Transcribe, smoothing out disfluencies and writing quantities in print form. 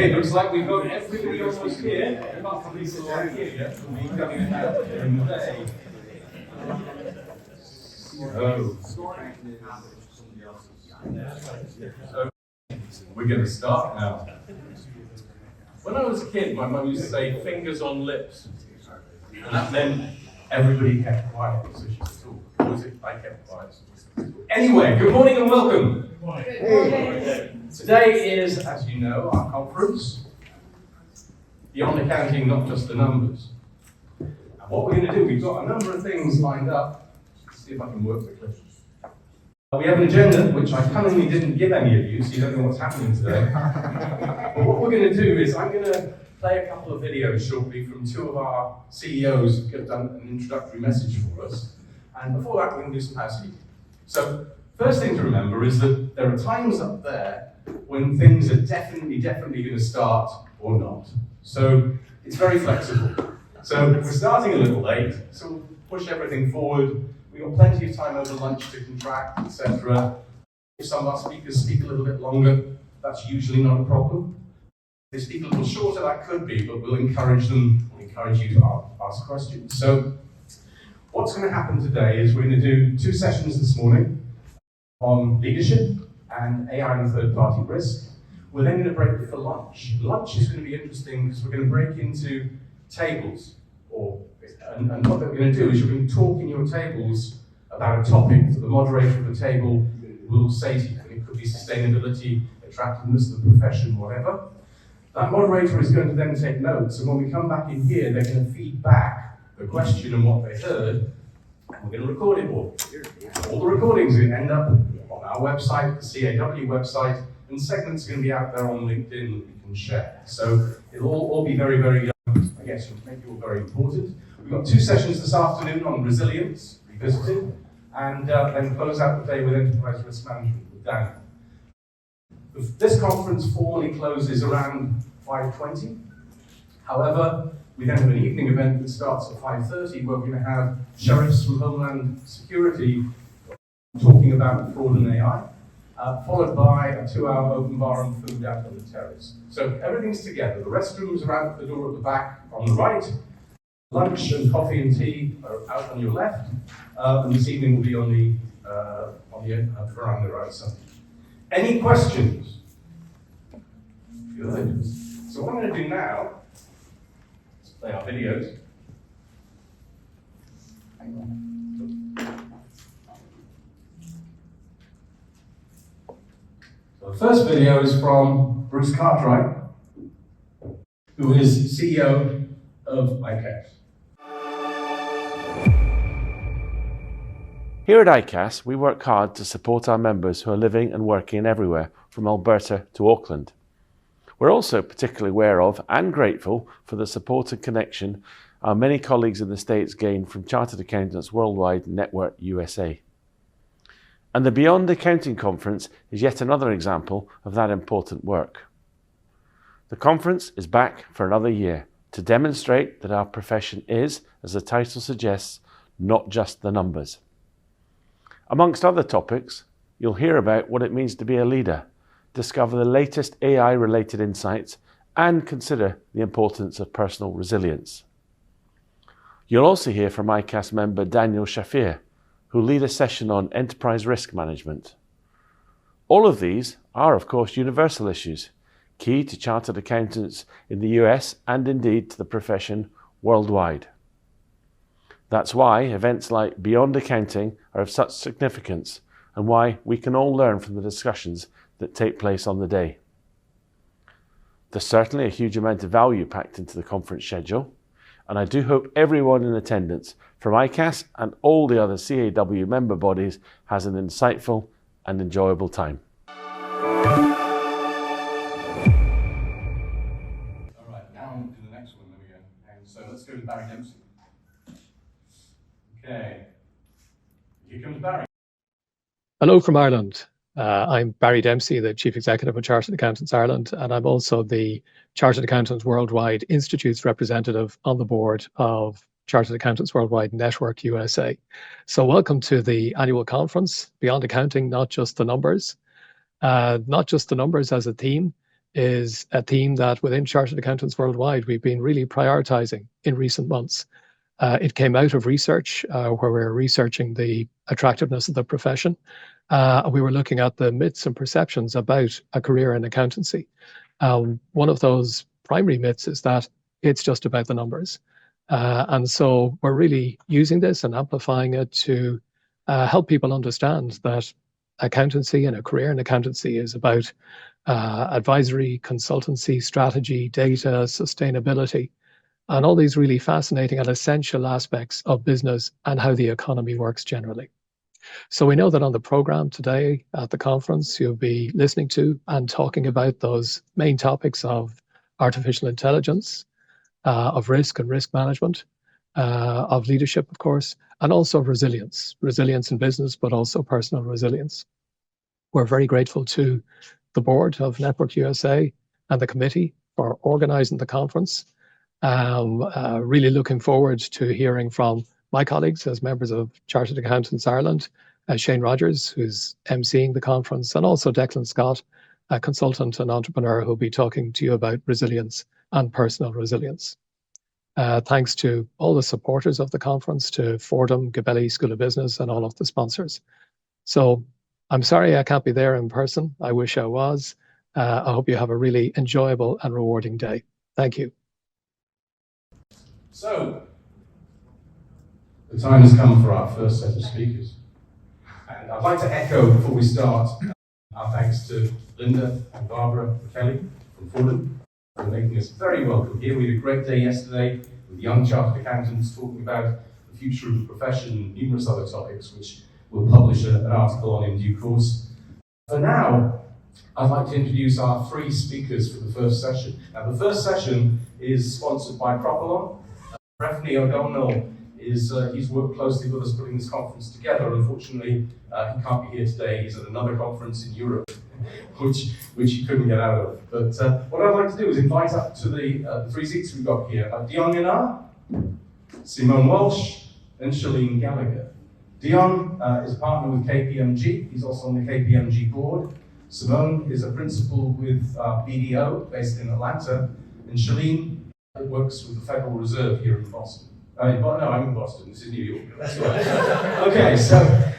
Okay, looks like we've got everybody almost here. Apart from people who aren't here yet, will be coming out during the day. So we're going to start now. When I was a kid, my mum used to say fingers on lips. And that meant everybody kept quiet, so she could talk. Or was it I kept quiet, so she could talk? Anyway, good morning and welcome. Good morning. Hey. Today is, as you know, our conference, Beyond Accounting, Not Just the Numbers. And what we're going to do, we've got a number of things lined up. Let's see if I can work the clip. We have an agenda, which I cunningly didn't give any of you, so you don't know what's happening today. But what we're going to do is I'm going to play a couple of videos shortly from two of our CEOs who have done an introductory message for us. And before that, we're going to do some housekeeping. So, first thing to remember is that there are times up there when things are definitely going to start or not. So, it's very flexible. So, we're starting a little late, so we'll push everything forward. We've got plenty of time over lunch to contract, etc. If some of our speakers speak a little bit longer, that's usually not a problem. If they speak a little shorter, that could be, but we'll encourage you to ask questions. So, what's going to happen today is we're going to do two sessions this morning on leadership and AI and third-party risk. We're then going to break for lunch. Lunch is going to be interesting because we're going to break into tables. And what we're going to do is you're going to talk in your tables about a topic that the moderator of the table will say to you. It could be sustainability, attractiveness of the profession, whatever. That moderator is going to then take notes, and when we come back in here, they're going to feed back the question and what they heard, and we're going to record it all. All the recordings are going to end up on our website, the CAW website, and segments are going to be out there on LinkedIn that we can share. So it'll all be very, I guess, make you all very important. We've got two sessions this afternoon on resilience, revisited, and then close out the day with enterprise risk management with Dan. This conference formally closes around 5:20. However, we then have an evening event that starts at 5:30 where we're going to have sheriffs from Homeland Security talking about fraud and AI, followed by a 2-hour open bar and food out on the terrace. So everything's together. The restrooms are out the door at the back on the right. Lunch and coffee and tea are out on your left. And this evening will be on the veranda outside. Any questions? Good. So what I'm going to do now is play our videos. Hang on. So the first video is from Bruce Cartwright, who is CEO of ICAS. Here at ICAS, we work hard to support our members who are living and working everywhere, from Alberta to Auckland. We're also particularly aware of and grateful for the support and connection our many colleagues in the States gain from Chartered Accountants Worldwide Network USA. And the Beyond Accounting Conference is yet another example of that important work. The conference is back for another year to demonstrate that our profession is, as the title suggests, not just the numbers. Amongst other topics, you'll hear about what it means to be a leader, discover the latest AI-related insights, and consider the importance of personal resilience. You'll also hear from ICAS member Daniel Shafir, who lead a session on enterprise risk management. All of these are, of course, universal issues, key to chartered accountants in the US and indeed to the profession worldwide. That's why events like Beyond Accounting are of such significance and why we can all learn from the discussions that take place on the day. There's certainly a huge amount of value packed into the conference schedule, and I do hope everyone in attendance from ICAS and all the other CAW member bodies has an insightful and enjoyable time. All right, now on to the next one. There we go. And so let's go to Barry Dempsey. Okay, here comes Barry. Hello from Ireland. I'm Barry Dempsey, the Chief Executive of Chartered Accountants Ireland, and I'm also the Chartered Accountants Worldwide Institute's representative on the board of Chartered Accountants Worldwide Network USA. So welcome to the annual conference, Beyond Accounting, Not Just the Numbers. Not just the numbers as a theme, is a theme that within Chartered Accountants Worldwide we've been really prioritizing in recent months. It came out of research where we were researching the attractiveness of the profession. We were looking at the myths and perceptions about a career in accountancy. One of those primary myths is that it's just about the numbers. And so we're really using this and amplifying it to help people understand that accountancy and a career in accountancy is about advisory, consultancy, strategy, data, sustainability, and all these really fascinating and essential aspects of business and how the economy works generally. So we know that on the program today at the conference, you'll be listening to and talking about those main topics of artificial intelligence, of risk and risk management, of leadership, of course, and also resilience in business, but also personal resilience. We're very grateful to the board of Network USA and the committee for organizing the conference. Really looking forward to hearing from my colleagues as members of Chartered Accountants Ireland, Shane Rogers, who's emceeing the conference, and also Declan Scott, a consultant and entrepreneur who'll be talking to you about resilience and personal resilience. Thanks to all the supporters of the conference, to Fordham, Gabelli School of Business, and all of the sponsors. So I'm sorry I can't be there in person. I wish I was. I hope you have a really enjoyable and rewarding day. Thank you. So, the time has come for our first set of speakers. And I'd like to echo, before we start, our thanks to Linda and Barbara Kelly from Fordham for making us very welcome here. We had a great day yesterday with young chartered accountants talking about the future of the profession and numerous other topics, which we'll publish an article on in due course. For now, I'd like to introduce our three speakers for the first session. Now, the first session is sponsored by Propylon. Rafni O'Donnell he's worked closely with us putting this conference together. Unfortunately, he can't be here today. He's at another conference in Europe, which he couldn't get out of. But what I'd like to do is invite up to the three seats we've got here, Dion Minar, Simone Walsh, and Shalene Gallagher. Dion is a partner with KPMG. He's also on the KPMG board. Simone is a principal with BDO, based in Atlanta. And Shalene works with the Federal Reserve here in Boston. I'm in Boston, this is New York. That's right. Okay, so